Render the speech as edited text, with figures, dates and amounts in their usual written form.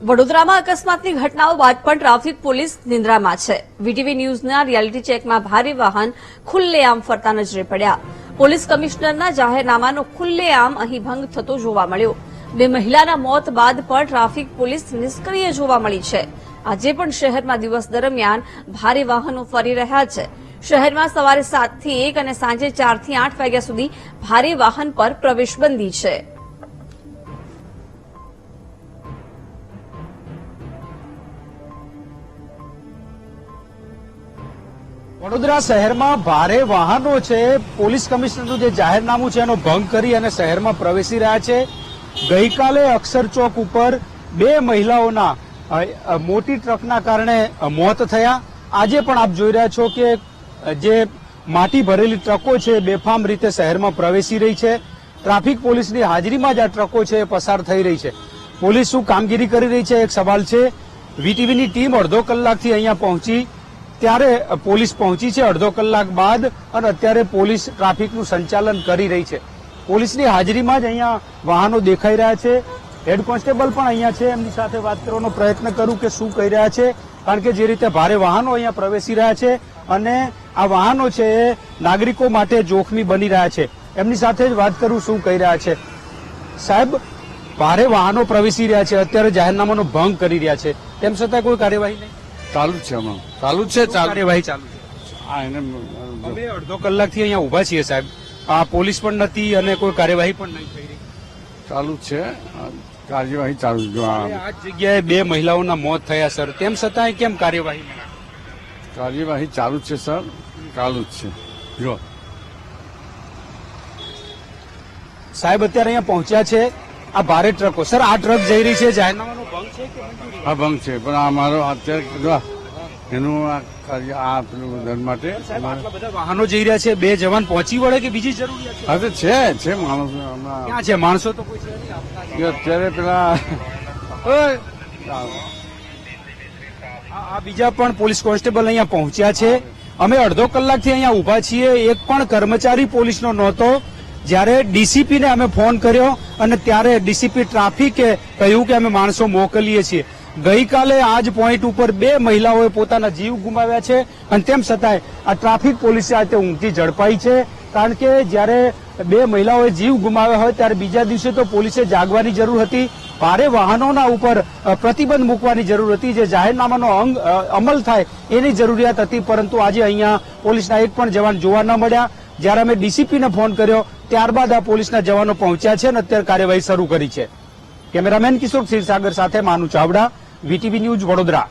વડોદરામાં અકસ્માતની ઘટનાઓ બાદ પણ ટ્રાફિક પોલીસ નિંદ્રામાં છે। વીટીવી ન્યૂઝના રિયાલિટી ચેકમાં ભારે વાહન ખુલ્લેઆમ ફરતા નજરે પડ્યા। પોલીસ કમિશનરના જાહેરનામાનો ખુલ્લેઆમ અહીં ભંગ થતો જોવા મળ્યો। બે મહિલાના મોત બાદ પણ ટ્રાફિક પોલીસ નિષ્ક્રિય જોવા મળી છે। આજે પણ શહેરમાં દિવસ દરમિયાન ભારે વાહનો ફરી રહ્યા છે। શહેરમાં સવારે 7 થી 1 અને સાંજે 4 થી 8 વાગ્યા સુધી ભારે વાહન પર પ્રવેશબંધી છે। વડોદરા શહેરમાં ભારે વાહનો છે। પોલીસ કમિશનરનું જે જાહેરનામું છે એનો ભંગ કરી અને શહેરમાં પ્રવેશી રહ્યા છે। ગઈકાલે અક્ષર ચોક ઉપર બે મહિલાઓના મોટી ટ્રકના કારણે મોત થયા। આજે પણ આપ જોઈ રહ્યા છો કે જે માટી ભરેલી ટ્રકો છે બેફામ રીતે શહેરમાં પ્રવેશી રહી છે। ટ્રાફિક પોલીસની હાજરીમાં જ આ ટ્રકો છે પસાર થઈ રહી છે। પોલીસ શું કામગીરી કરી રહી છે એક સવાલ છે। વીટીવીની ટીમ અડધો કલાકથી અહીંયા પહોંચી, ત્યારે પોલીસ પહોંચી છે અડધો કલાક બાદ, અને અત્યારે પોલીસ ટ્રાફિકનું સંચાલન કરી રહી છે। પોલીસની હાજરીમાં જ અહીંયા વાહનો દેખાઈ રહ્યા છે। હેડ કોન્સ્ટેબલ પણ અહીંયા છે, એમની સાથે વાત કરવાનો પ્રયત્ન કરું કે શું કહી રહ્યા છે, કારણ કે જે રીતે ભારે વાહનો અહીંયા પ્રવેશી રહ્યા છે અને આ વાહનો છે એ નાગરિકો માટે જોખમી બની રહ્યા છે। એમની સાથે જ વાત કરું શું કહી રહ્યા છે। સાહેબ, ભારે વાહનો પ્રવેશી રહ્યા છે, અત્યારે જાહેરનામાનો ભંગ કરી રહ્યા છે, તેમ છતાં કોઈ કાર્યવાહી નહીં? ચાલુ જ છે, હમણાં ચાલુ જ છે, કાર્યવાહી ચાલુ છે। અમે અડધો કલાકથી અહીંયા ઉભા છીએ સાહેબ, આ પોલીસ પણ નથી અને કોઈ કાર્યવાહી પણ નહીં થઈ રહી। ચાલુ જ છે, કાર્યવાહી ચાલુ જ। આ જગ્યાએ બે મહિલાઓના મોત થયા સર, તેમ છતાં કેમ કાર્યવાહી નહીં? કાર્યવાહી ચાલુ જ છે સર, ચાલુ જ છે। જો સાહેબ અત્યારે અહીંયા પહોંચ્યા છે આ ભારે ટ્રકો। સર, આ ટ્રક જઈ રહી છે, જાહેરનામાનો ભંગ છે કે મંજૂરી? આ ભંગ છે, પણ આ મારો અત્યારે એનું આ કાર્ય આ પેલું દંડ માટે આટલા બધા વાહનો જઈ રહ્યા છે, બે જવાન પહોંચી વળે કે બીજી જરૂરિયાત હા તો છે માણસો હમણાં ક્યાં છે? માણસો તો કોઈ છે નહીં। અત્યારે પેલા આ બીજા પણ પોલીસ કોન્સ્ટેબલ અહીંયા પહોંચ્યા છે। અમે અડધો કલાકથી અહીંયા ઉભા છીએ, એક પણ કર્મચારી પોલીસનો નહોતો। જ્યારે ડીસીપીને અમે ફોન કર્યો અને ત્યારે ડીસીપી ટ્રાફિકે કહ્યું કે અમે માણસો મોકલીએ છીએ। ગઈકાલે આ જ પોઈન્ટ ઉપર બે મહિલાઓએ પોતાના જીવ ગુમાવ્યા છે, અને તેમ છતાંય આ ટ્રાફિક પોલીસે આજે ઊંઘથી ઝડપાઈ છે, કારણ કે જ્યારે બે મહિલાઓએ જીવ ગુમાવ્યા હોય ત્યારે બીજા દિવસે તો પોલીસે જાગવાની જરૂર હતી, ભારે વાહનોના ઉપર પ્રતિબંધ મૂકવાની જરૂર હતી, જે જાહેરનામાનો અમલ થાય એની જરૂરિયાત હતી, પરંતુ આજે અહીંયા પોલીસના એક પણ જવાન જોવા ન મળ્યા। જ્યારે અમે ડીસીપીને ફોન કર્યો ત્યારબાદ આ પોલીસના જવાનો પહોંચ્યા છે અને અત્યારે કાર્યવાહી શરૂ કરી છે। કેમેરામેન કિશોર ક્ષીરસાગર સાથે માનુ ચાવડા, વીટીવી ન્યૂઝ, વડોદરા।